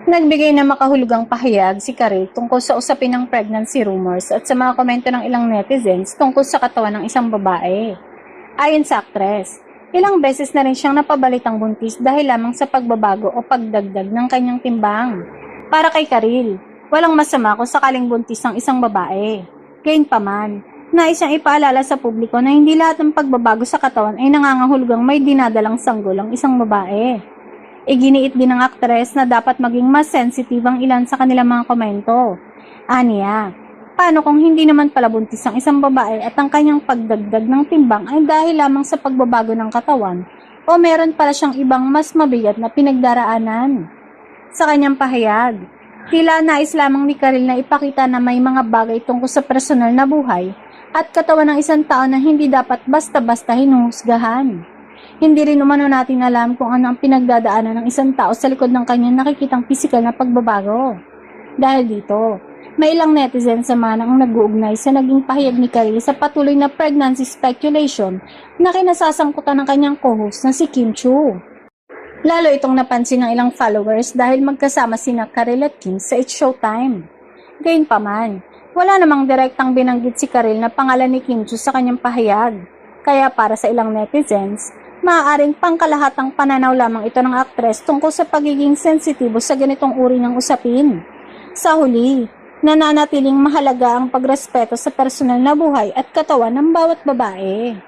Nagbigay ng makahulugang pahayag si Karil tungkol sa usapin ng pregnancy rumors at sa mga komento ng ilang netizens tungkol sa katawan ng isang babae. Ayon sa aktres, ilang beses na rin siyang napabalitang buntis dahil lamang sa pagbabago o pagdagdag ng kanyang timbang. Para kay Karil, walang masama kung sakaling buntis ang isang babae. Gayunpaman, nais siyang ipaalala sa publiko na hindi lahat ng pagbabago sa katawan ay nangangahulugang may dinadalang sanggol ang isang babae. Iginiit din ng aktres na dapat maging mas sensitive ang ilan sa kanilang mga komento. Aniya, paano kung hindi naman pala buntis ang isang babae at ang kanyang pagdagdag ng timbang ay dahil lamang sa pagbabago ng katawan o meron pala siyang ibang mas mabigat na pinagdaraanan? Sa kanyang pahayag, tila nais lamang ni Karil na ipakita na may mga bagay tungkol sa personal na buhay at katawan ng isang tao na hindi dapat basta-basta hinuhusgahan. Hindi rin umano natin alam kung ano ang pinagdadaanan ng isang tao sa likod ng kanyang nakikitang pisikal na pagbabago. Dahil dito, may ilang netizens naman ang nag-uugnay sa naging pahayag ni Karil sa patuloy na pregnancy speculation na kinasasangkutan ng kanyang co-host na si Kim Chu. Lalo itong napansin ng ilang followers dahil magkasama sina Karil at Kim sa It's Showtime. Gayunpaman, wala namang direktang binanggit si Karil na pangalan ni Kim Chu sa kanyang pahayag. Kaya para sa ilang netizens, maaaring pangkalahatang pananaw lamang ito ng aktres tungkol sa pagiging sensitibo sa ganitong uri ng usapin. Sa huli, nananatiling mahalaga ang pagrespeto sa personal na buhay at katawan ng bawat babae.